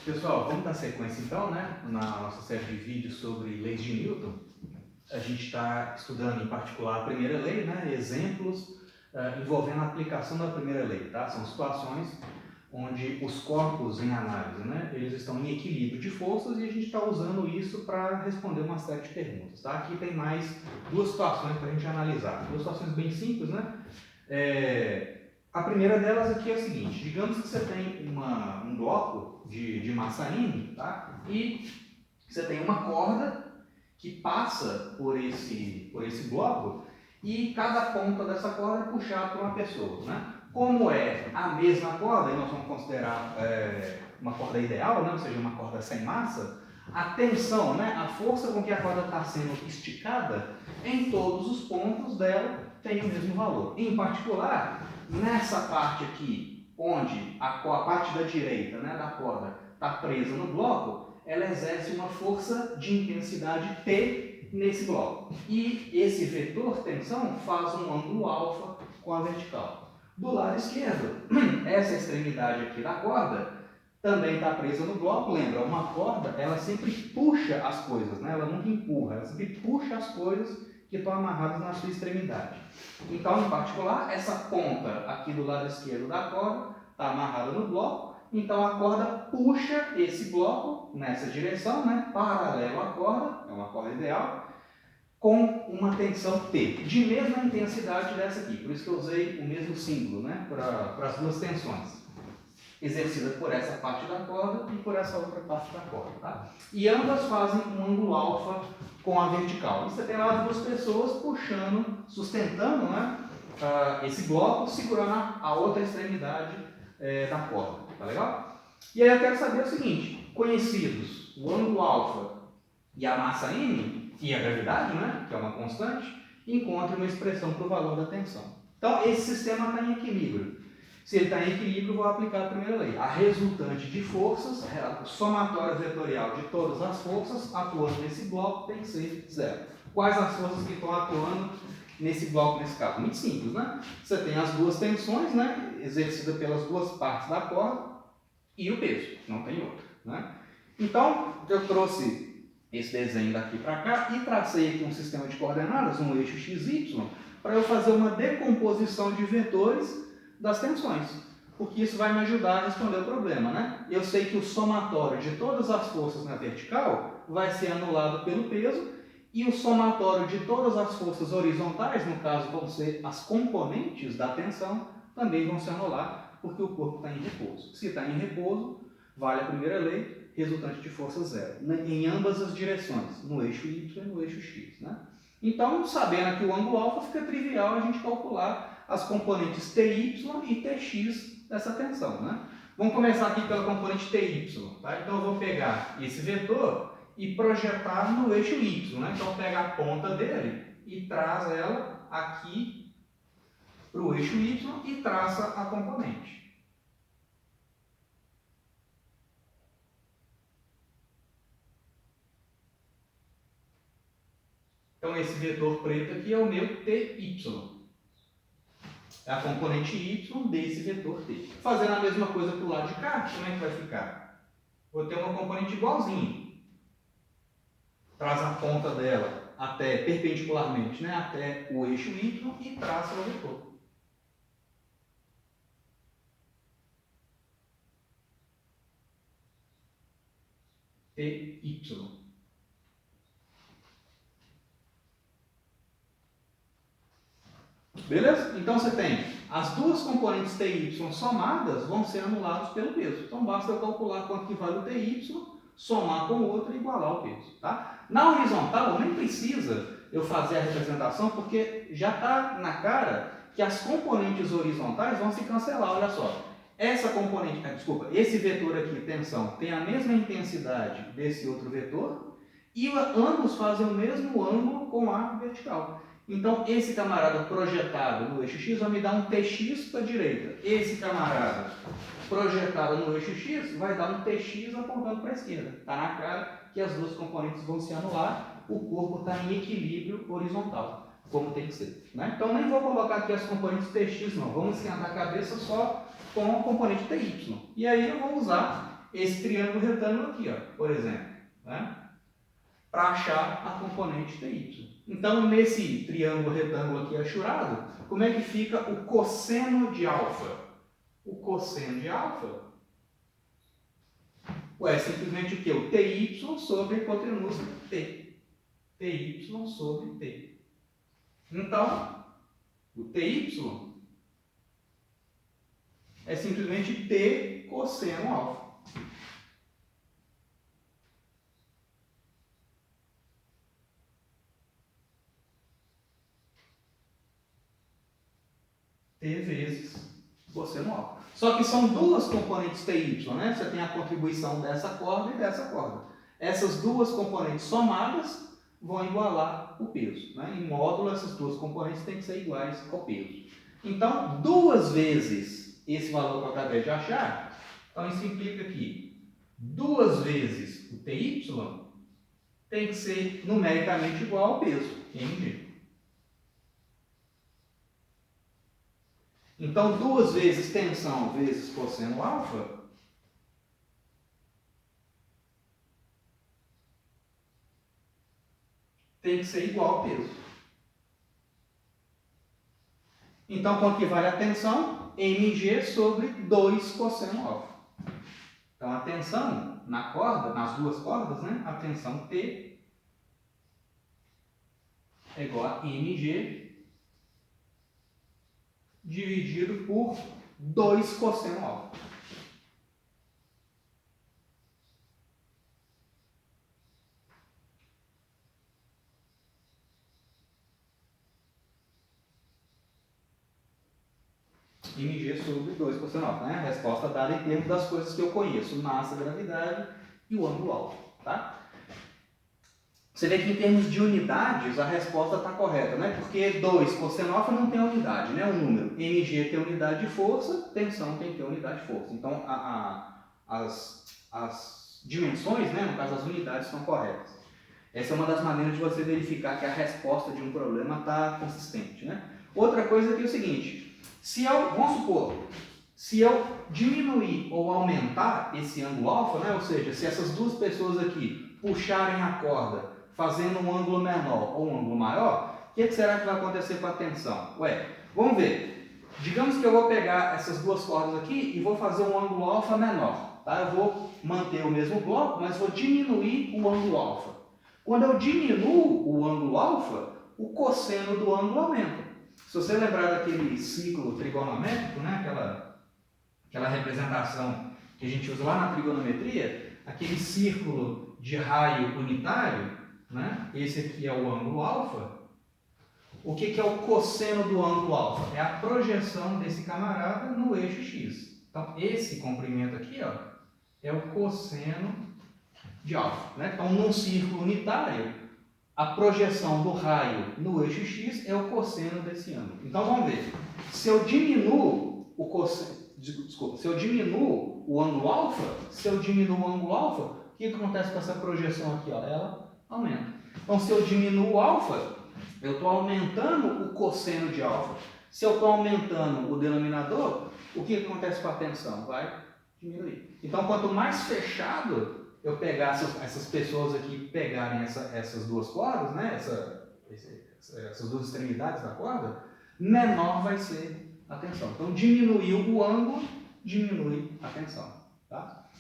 Pessoal, vamos dar sequência então, né? Na nossa série de vídeos sobre leis de Newton. A gente está estudando em particular a primeira lei, né? Exemplos envolvendo a aplicação da primeira lei, tá? São situações onde os corpos em análise, né? Eles estão em equilíbrio de forças e a gente está usando isso para responder uma série de perguntas, tá? Aqui tem mais duas situações para a gente analisar. Duas situações bem simples, né? A primeira delas aqui é a seguinte: digamos que você tem um bloco de massa M, tá? E você tem uma corda que passa por esse bloco e cada ponta dessa corda é puxada por uma pessoa, né? Como é a mesma corda, e nós vamos considerar uma corda ideal, né? Ou seja, uma corda sem massa, a tensão, né? A força com que a corda está sendo esticada em todos os pontos dela tem o mesmo valor. Em particular, nessa parte aqui, onde a parte da direita, né, da corda está presa no bloco, ela exerce uma força de intensidade T nesse bloco. E esse vetor tensão faz um ângulo alfa com a vertical. Do lado esquerdo, essa extremidade aqui da corda também está presa no bloco. Lembra, uma corda, ela sempre puxa as coisas, né? Ela nunca empurra, ela sempre puxa as coisas que estão amarradas na sua extremidade. Então, em particular, essa ponta aqui do lado esquerdo da corda está amarrada no bloco. Então, a corda puxa esse bloco nessa direção, né? Paralelo à corda, é uma corda ideal, com uma tensão T, de mesma intensidade dessa aqui. Por isso que eu usei o mesmo símbolo, né? Para as duas tensões, exercida por essa parte da corda e por essa outra parte da corda, tá? E ambas fazem um ângulo alfa com a vertical. E você tem lá duas pessoas puxando, sustentando, né, esse bloco, segurando a outra extremidade da corda, tá legal? E aí eu quero saber o seguinte: conhecidos o ângulo alfa e a massa M, e a gravidade, né, que é uma constante, encontre uma expressão para o valor da tensão. Então, esse sistema está em equilíbrio. Se ele está em equilíbrio, eu vou aplicar a primeira lei. A resultante de forças, o somatório vetorial de todas as forças atuando nesse bloco tem que ser zero. Quais as forças que estão atuando nesse bloco, nesse caso? Muito simples, né? Você tem as duas tensões, né, exercidas pelas duas partes da corda, e o peso, não tem outro, né? Então, eu trouxe esse desenho daqui para cá e tracei aqui um sistema de coordenadas, um eixo XY, para eu fazer uma decomposição de vetores das tensões, porque isso vai me ajudar a responder o problema, né? Eu sei que o somatório de todas as forças na vertical vai ser anulado pelo peso, e o somatório de todas as forças horizontais, no caso vão ser as componentes da tensão, também vão se anular, porque o corpo está em repouso. Se está em repouso, vale a primeira lei, resultante de força zero, em ambas as direções, no eixo Y e no eixo X, né? Então, sabendo que o ângulo alfa, fica trivial a gente calcular as componentes TY e TX dessa tensão, né? Vamos começar aqui pela componente TY, tá? Então, eu vou pegar esse vetor e projetar no eixo Y, né? Então, pega a ponta dele e traz ela aqui para o eixo Y e traça a componente. Então, esse vetor preto aqui é o meu TY. É a componente Y desse vetor T. Fazendo a mesma coisa para o lado de cá, como é que vai ficar? Vou ter uma componente igualzinha. Traz a ponta dela até perpendicularmente, né, até o eixo Y e traça o vetor. TY. Beleza? Então você tem as duas componentes TY somadas vão ser anuladas pelo peso. Então basta eu calcular quanto que vale o TY, somar com o outro e igualar o peso. Tá? Na horizontal nem precisa eu fazer a representação, porque já está na cara que as componentes horizontais vão se cancelar. Olha só, essa componente, esse vetor aqui, tensão, tem a mesma intensidade desse outro vetor e ambos fazem o mesmo ângulo com a vertical. Então, esse camarada projetado no eixo X vai me dar um TX para a direita. Esse camarada projetado no eixo X vai dar um TX apontando para a esquerda. Está na cara que as duas componentes vão se anular, o corpo está em equilíbrio horizontal, como tem que ser, né? Então, nem vou colocar aqui as componentes TX, não. Vamos esquentar a cabeça só com a componente TY. E aí eu vou usar esse triângulo retângulo aqui, ó, por exemplo, né? Para achar a componente TY. Então, nesse triângulo retângulo aqui achurado, como é que fica o cosseno de alfa? O cosseno de alfa é simplesmente o quê? O TY sobre a hipotenusa T. TY sobre T. Então, o TY é simplesmente T cosseno alfa. T vezes cosseno alfa. Só que são duas componentes TY, né? Você tem a contribuição dessa corda e dessa corda. Essas duas componentes somadas vão igualar o peso, né? Em módulo, essas duas componentes têm que ser iguais ao peso. Então, duas vezes esse valor que eu acabei de achar, então isso implica que duas vezes o TY tem que ser numericamente igual ao peso, mg. Então, duas vezes tensão vezes cosseno alfa tem que ser igual ao peso. Então, quanto que vale a tensão? mg sobre 2 cosseno alfa. Então, a tensão na corda, nas duas cordas, né? A tensão T é igual a mg dividido por 2 cosseno alfa. mg sobre 2 cosseno alfa, né? A resposta dada em termos das coisas que eu conheço, massa, gravidade e o ângulo alfa, tá? Você vê que em termos de unidades a resposta está correta, né? Porque 2 cosseno alfa não tem unidade, né? Um número. mg tem unidade de força, tensão tem que ter unidade de força. Então as dimensões, né? No caso as unidades, estão corretas. Essa é uma das maneiras de você verificar que a resposta de um problema está consistente, né? Outra coisa aqui é o seguinte, vamos supor, se eu diminuir ou aumentar esse ângulo alfa, né? Ou seja, se essas duas pessoas aqui puxarem a corda fazendo um ângulo menor ou um ângulo maior, o que será que vai acontecer com a tensão? Vamos ver. Digamos que eu vou pegar essas duas cordas aqui e vou fazer um ângulo alfa menor. Tá? Eu vou manter o mesmo bloco, mas vou diminuir o ângulo alfa. Quando eu diminuo o ângulo alfa, o cosseno do ângulo aumenta. Se você lembrar daquele ciclo trigonométrico, né? aquela representação que a gente usa lá na trigonometria, aquele círculo de raio unitário, né? Esse aqui é o ângulo alfa. O que é o cosseno do ângulo alfa? É a projeção desse camarada no eixo x. Então, esse comprimento aqui, ó, é o cosseno de alfa, né? Então, num círculo unitário, a projeção do raio no eixo x é o cosseno desse ângulo. Então, vamos ver. Se eu diminuo o cosseno, se eu diminuo o ângulo alfa, o que acontece com essa projeção aqui? Ó? Ela aumenta. Então, se eu diminuo o alfa, eu estou aumentando o cosseno de alfa. Se eu estou aumentando o denominador, o que acontece com a tensão? Vai diminuir. Então, quanto mais fechado eu pegar essas pessoas aqui pegarem essas duas cordas, né? essas duas extremidades da corda, menor vai ser a tensão. Então, diminuiu o ângulo, diminui a tensão. Tá?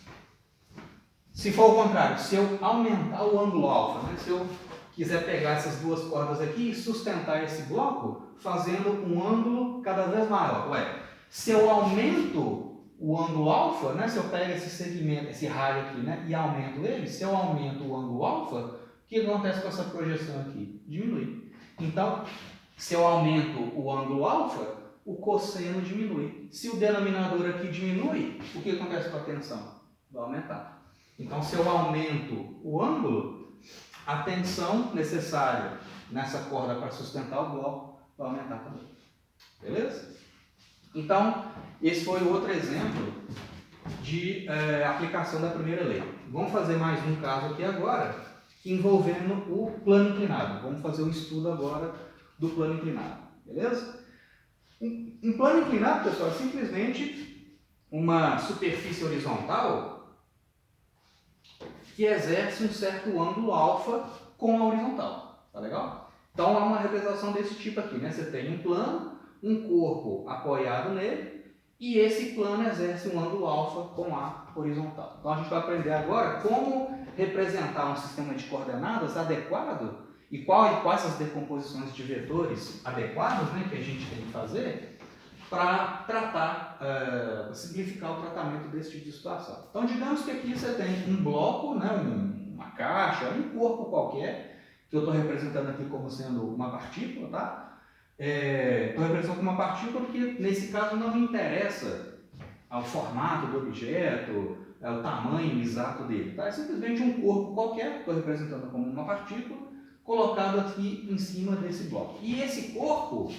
Se for o contrário, se eu aumentar o ângulo alfa, né? Se eu quiser pegar essas duas cordas aqui e sustentar esse bloco, fazendo um ângulo cada vez maior. Se eu aumento o ângulo alfa, né? Se eu pego esse segmento, esse raio aqui, né? E aumento ele, se eu aumento o ângulo alfa, o que acontece com essa projeção aqui? Diminui. Então, se eu aumento o ângulo alfa, o cosseno diminui. Se o denominador aqui diminui, o que acontece com a tensão? Vai aumentar. Então, se eu aumento o ângulo, a tensão necessária nessa corda para sustentar o bloco vai aumentar também. Beleza? Então, esse foi outro exemplo de aplicação da primeira lei. Vamos fazer mais um caso aqui agora, envolvendo o plano inclinado. Vamos fazer um estudo agora do plano inclinado. Beleza? Um plano inclinado, pessoal, é simplesmente uma superfície horizontal que exerce um certo ângulo alfa com a horizontal. Tá legal? Então, há uma representação desse tipo aqui, né? Você tem um plano, um corpo apoiado nele, e esse plano exerce um ângulo alfa com a horizontal. Então, a gente vai aprender agora como representar um sistema de coordenadas adequado e quais as decomposições de vetores adequadas, né, que a gente tem que fazer para tratar, simplificar o tratamento desse tipo de situação. Então, digamos que aqui você tem um bloco, né, uma caixa, um corpo qualquer, que eu estou representando aqui como sendo uma partícula, tá? Estou representando uma partícula porque, nesse caso, não me interessa o formato do objeto, o tamanho exato dele. Tá? É simplesmente um corpo qualquer, estou representando como uma partícula, colocado aqui em cima desse bloco. E esse corpo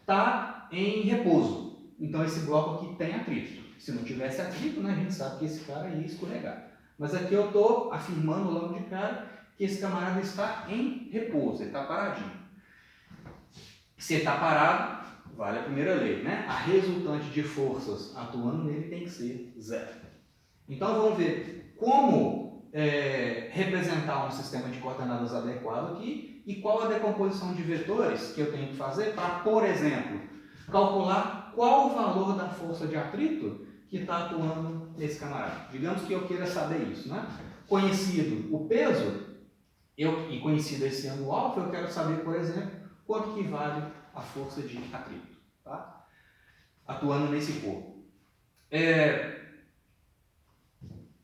está em repouso. Então, esse bloco aqui tem atrito. Se não tivesse atrito, né, a gente sabe que esse cara ia escorregar. Mas aqui eu estou afirmando logo de cara que esse camarada está em repouso, ele está paradinho. Se ele está parado, vale a primeira lei, né? A resultante de forças atuando nele tem que ser zero. Então vamos ver como representar um sistema de coordenadas adequado aqui e qual a decomposição de vetores que eu tenho que fazer para, por exemplo, calcular qual o valor da força de atrito que está atuando nesse camarada. Digamos que eu queira saber isso, né? Conhecido o peso e conhecido esse ângulo alfa, eu quero saber, por exemplo, quanto que vale a força de atrito, tá? Atuando nesse corpo.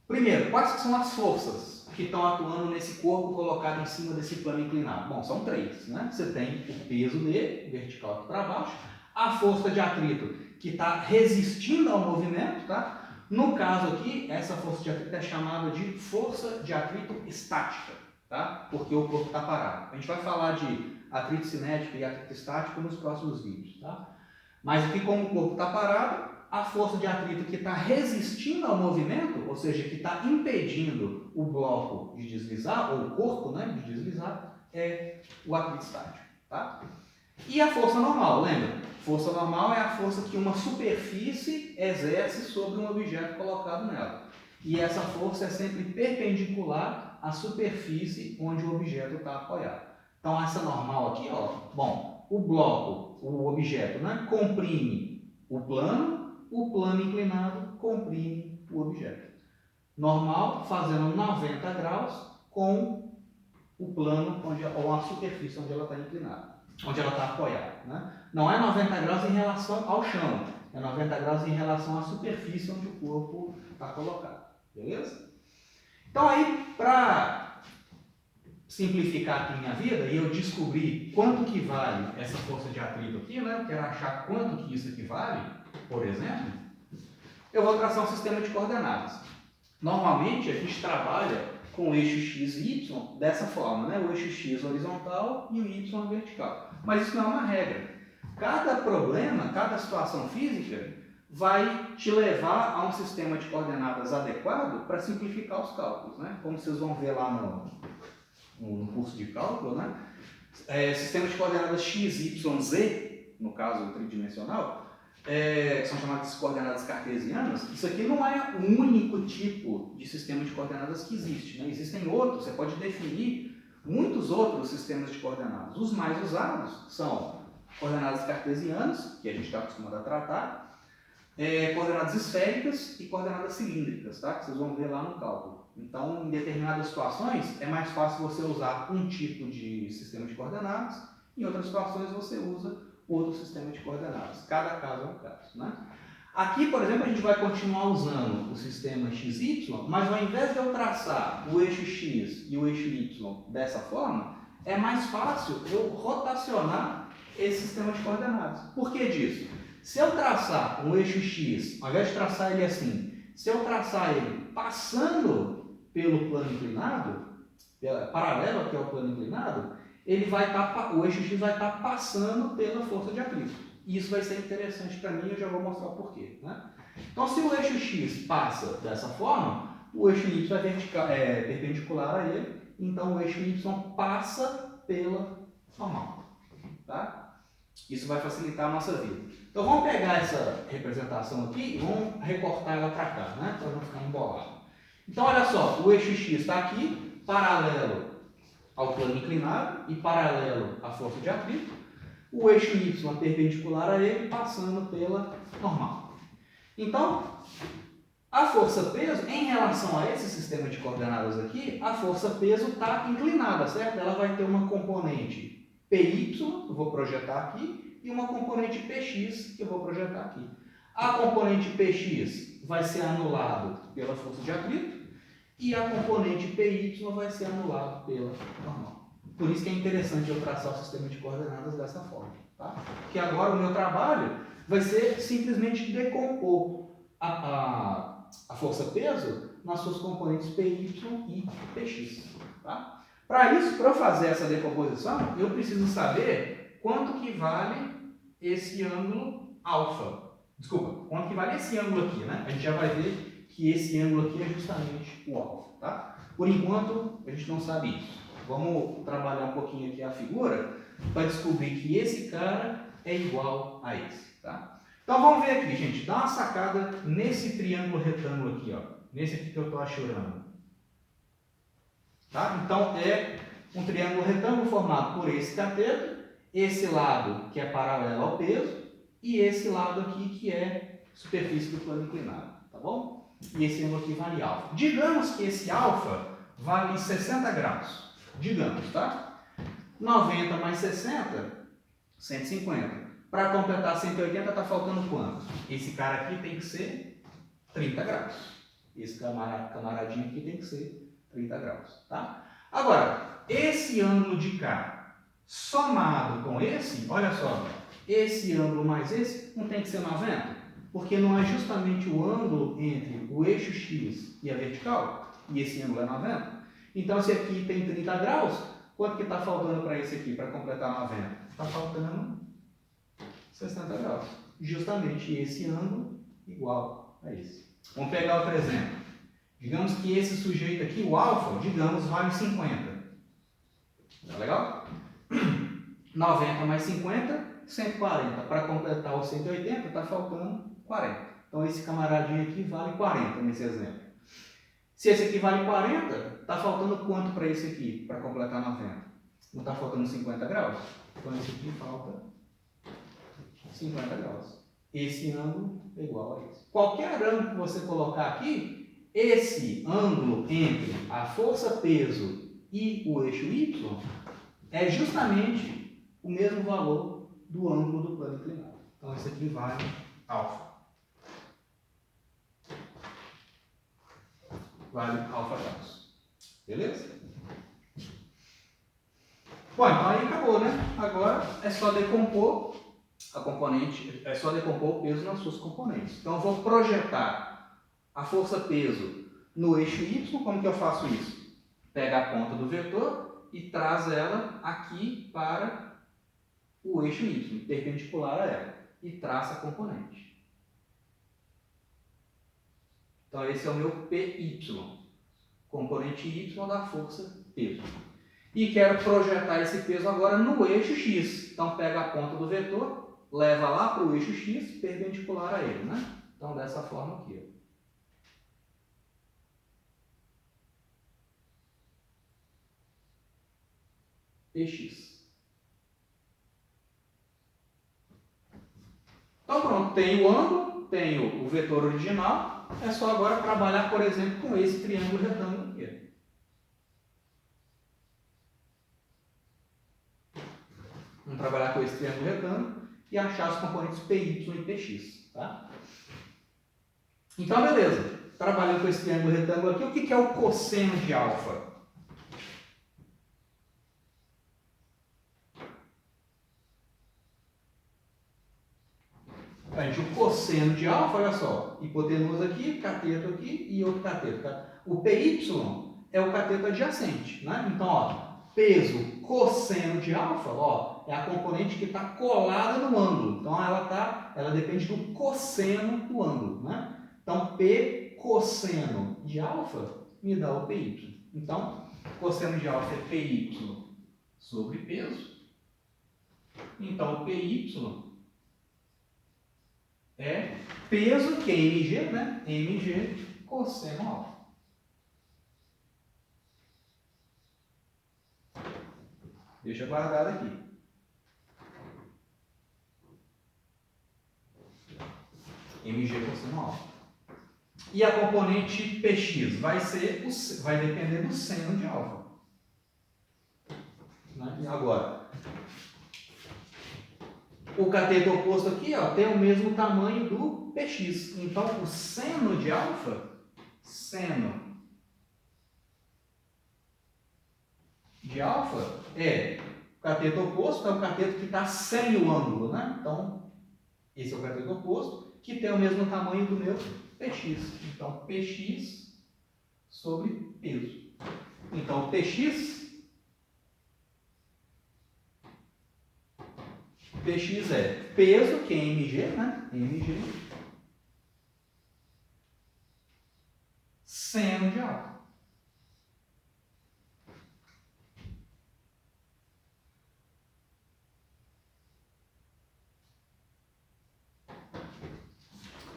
Primeiro, quais são as forças que estão atuando nesse corpo colocado em cima desse plano inclinado? Bom, são três, né? Você tem o peso dele, vertical aqui para baixo, a força de atrito que está resistindo ao movimento, tá? No caso aqui, essa força de atrito é chamada de força de atrito estática, tá? Porque o corpo está parado. A gente vai falar de atrito cinético e atrito estático nos próximos vídeos, tá? Mas aqui, como o corpo está parado, a força de atrito que está resistindo ao movimento, ou seja, que está impedindo o bloco de deslizar, ou o corpo, né, de deslizar, é o atrito estático, tá? E a força normal, lembra? Força normal é a força que uma superfície exerce sobre um objeto colocado nela. E essa força é sempre perpendicular à superfície onde o objeto está apoiado. Então, essa normal aqui, ó, bom, o bloco, o objeto, né, comprime o plano inclinado comprime o objeto. Normal, fazendo 90 graus com o plano, ou a superfície onde ela está inclinada, onde ela está apoiada. Né? Não é 90 graus em relação ao chão, é 90 graus em relação à superfície onde o corpo está colocado. Beleza? Então aí, para simplificar aqui minha vida e eu descobrir quanto que vale essa força de atrito aqui, né? Eu quero achar quanto que isso equivale, por exemplo, eu vou traçar um sistema de coordenadas. Normalmente a gente trabalha com o eixo x e y dessa forma, né? O eixo x horizontal e o y vertical. Mas isso não é uma regra. Cada problema, cada situação física vai te levar a um sistema de coordenadas adequado para simplificar os cálculos, né? Como vocês vão ver lá no curso de cálculo, né? Sistema de coordenadas x, y, z, no caso tridimensional, são chamadas de coordenadas cartesianas. Isso aqui não é o único tipo de sistema de coordenadas que existe, né? Existem outros, você pode definir muitos outros sistemas de coordenadas. Os mais usados são coordenadas cartesianas, que a gente está acostumado a tratar, coordenadas esféricas e coordenadas cilíndricas, tá? Que vocês vão ver lá no cálculo. Então, em determinadas situações, é mais fácil você usar um tipo de sistema de coordenadas, em outras situações você usa outro sistema de coordenadas. Cada caso é um caso, né? Aqui, por exemplo, a gente vai continuar usando o sistema XY, mas ao invés de eu traçar o eixo X e o eixo Y dessa forma, é mais fácil eu rotacionar esse sistema de coordenadas. Por que disso? Se eu traçar um eixo X, ao invés de traçar ele assim, se eu traçar ele passando pelo plano inclinado, paralelo aqui ao plano inclinado, o eixo X vai estar passando pela força de atrito. E isso vai ser interessante para mim e eu já vou mostrar o porquê. Né? Então, se o eixo X passa dessa forma, o eixo Y é perpendicular a ele, então o eixo Y passa pela normal. Tá? Isso vai facilitar a nossa vida. Então vamos pegar essa representação aqui e vamos recortar ela para cá, né? Para não ficar embolado. Então, olha só, o eixo x está aqui, paralelo ao plano inclinado e paralelo à força de atrito. O eixo y perpendicular a ele, passando pela normal. Então, a força-peso, em relação a esse sistema de coordenadas aqui, a força-peso está inclinada, certo? Ela vai ter uma componente PY, que eu vou projetar aqui, e uma componente PX, que eu vou projetar aqui. A componente PX vai ser anulado pela força de atrito, e a componente PY vai ser anulado pela normal. Por isso que é interessante eu traçar o sistema de coordenadas dessa forma. Tá? Porque agora o meu trabalho vai ser simplesmente decompor a força-peso nas suas componentes PY e PX. Tá? Para isso, para eu fazer essa decomposição, eu preciso saber quanto que vale esse ângulo alfa. Desculpa, quanto que vale esse ângulo aqui, né? A gente já vai ver que esse ângulo aqui é justamente o alfa. Tá? Por enquanto, a gente não sabe isso. Vamos trabalhar um pouquinho aqui a figura para descobrir que esse cara é igual a esse. Tá? Então vamos ver aqui, gente. Dá uma sacada nesse triângulo retângulo aqui, ó. Nesse aqui que eu estou achurando. Tá? Então é um triângulo retângulo formado por esse cateto, esse lado que é paralelo ao peso e esse lado aqui que é superfície do plano inclinado. Tá bom? E esse ângulo aqui vale alfa. Digamos que esse alfa vale 60 graus. Digamos, tá? 90 mais 60, 150. Para completar 180 está faltando quanto? Esse cara aqui tem que ser 30 graus. Esse camaradinho aqui tem que ser 30 graus. Tá? Agora, esse ângulo de cá, somado com esse, olha só, esse ângulo mais esse não tem que ser 90? Porque não é justamente o ângulo entre o eixo x e a vertical? E esse ângulo é 90? Então, esse aqui tem 30 graus, quanto que está faltando para esse aqui, para completar 90? Está faltando 60 graus. Justamente esse ângulo igual a esse. Vamos pegar outro exemplo. Digamos que esse sujeito aqui, o alfa, digamos, vale 50. Tá legal? 90 mais 50, 140. Para completar os 180, está faltando 40. Então, esse camaradinho aqui vale 40 nesse exemplo. Se esse aqui vale 40, está faltando quanto para esse aqui, para completar 90? Não está faltando 50 graus? Então, esse aqui falta 50 graus. Esse ângulo é igual a esse. Qualquer ângulo que você colocar aqui, esse ângulo entre a força-peso e o eixo Y é justamente o mesmo valor do ângulo do plano inclinado. Então, esse aqui vale alfa. Vale alfa graus. Beleza? Bom, então aí acabou, né? Agora é só decompor a componente, é só decompor o peso nas suas componentes. Então eu vou projetar a força-peso no eixo Y. Como que eu faço isso? Pega a ponta do vetor e traz ela aqui para o eixo Y, perpendicular a ela, e traça a componente. Então esse é o meu PY, componente Y da força-peso. E quero projetar esse peso agora no eixo X. Então pega a ponta do vetor, leva lá para o eixo X, perpendicular a ele, né? Então dessa forma aqui, ó. PX. Então pronto, tenho o ângulo, tenho o vetor original, é só agora trabalhar, por exemplo, com esse triângulo retângulo aqui. Vamos trabalhar com esse triângulo retângulo e achar os componentes PY e PX. Tá? Então, beleza. Trabalhando com esse triângulo retângulo aqui, o que é o cosseno de alfa? Gente, o cosseno de alfa, olha só, hipotenusa aqui, cateto aqui e outro cateto. Tá? O PY é o cateto adjacente. Né? Então, ó, peso cosseno de alfa, ó, é a componente que está colada no ângulo. Então, ela depende do cosseno do ângulo. Né? Então, P cosseno de alfa me dá o PY. Então, cosseno de alfa é PY sobre peso. Então, o PY é peso, que é mg, né? mg cosseno alfa. Deixa guardado aqui. mg cosseno alfa. E a componente px vai depender do seno de alfa. Né? E agora, o cateto oposto aqui ó, tem o mesmo tamanho do px. Então, o seno de alfa, é o cateto oposto, é o cateto que está sem o ângulo. Né? Então, esse é o cateto oposto, que tem o mesmo tamanho do meu px. Então, px sobre peso. Então, px é peso, que é mg, né? mg, seno de alfa.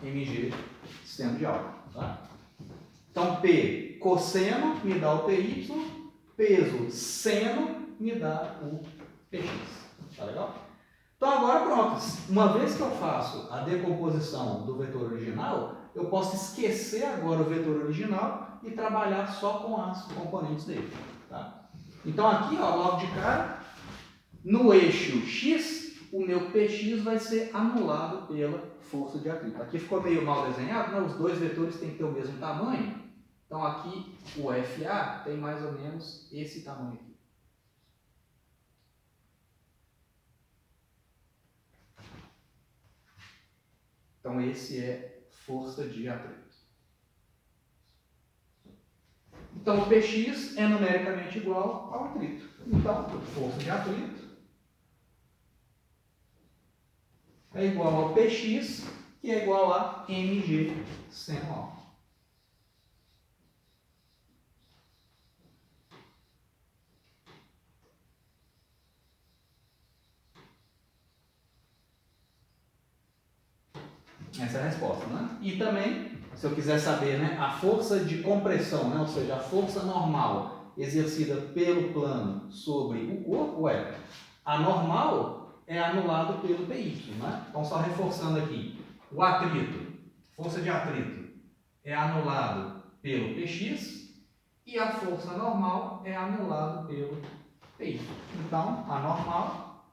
mg, seno de alfa. Tá? Então, P cosseno me dá o PY, peso seno me dá o PX. Tá legal? Então, agora pronto. Uma vez que eu faço a decomposição do vetor original, eu posso esquecer agora o vetor original e trabalhar só com as componentes dele. Tá? Então, aqui, ó, logo de cara, no eixo X, o meu PX vai ser anulado pela força de atrito. Aqui ficou meio mal desenhado, né? Os dois vetores têm que ter o mesmo tamanho. Então, aqui o FA tem mais ou menos esse tamanho aqui. Então, esse é força de atrito. Então, o Px é numericamente igual ao atrito. Então, força de atrito é igual ao Px, que é igual a mg seno alfa. Essa é a resposta, né? E também, se eu quiser saber, né, a força de compressão, né, ou seja, a força normal exercida pelo plano sobre o corpo, a normal é anulada pelo PY, né? Então, só reforçando aqui, o atrito, força de atrito, é anulado pelo Px e a força normal é anulada pelo PY. Então, a normal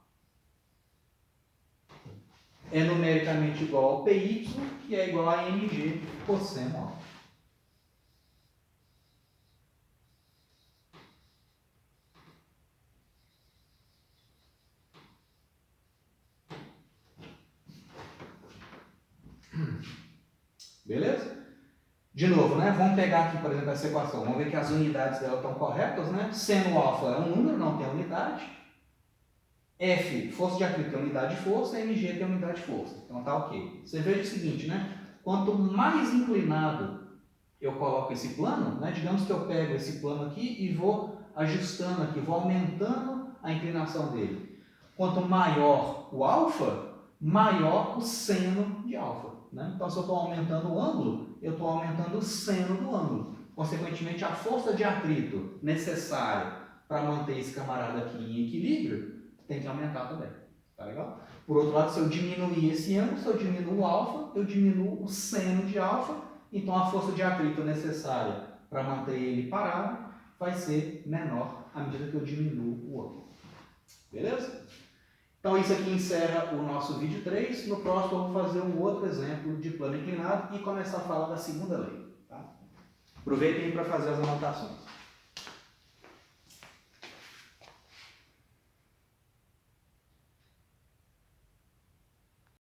é numericamente igual ao PY, que é igual a mg cosseno alfa. Beleza? De novo, né? Vamos pegar aqui, por exemplo, essa equação. Vamos ver que as unidades dela estão corretas, né? Seno alfa é um número, não tem unidade. F, força de atrito, tem unidade de força, mg tem unidade de força. Então tá ok. Você veja o seguinte, né? Quanto mais inclinado eu coloco esse plano, né? Digamos que eu pego esse plano aqui e vou ajustando aqui, vou aumentando a inclinação dele. Quanto maior o alfa, maior o seno de alfa. Né? Então, se eu estou aumentando o ângulo, eu estou aumentando o seno do ângulo. Consequentemente, a força de atrito necessária para manter esse camarada aqui em equilíbrio tem que aumentar também. Tá legal? Por outro lado, se eu diminuir esse ângulo, se eu diminuo o alfa, eu diminuo o seno de alfa. Então, a força de atrito necessária para manter ele parado vai ser menor à medida que eu diminuo o ângulo. Beleza? Então, isso aqui encerra o nosso vídeo 3. No próximo, eu vou fazer um outro exemplo de plano inclinado e começar a falar da segunda lei. Tá? Aproveitem para fazer as anotações.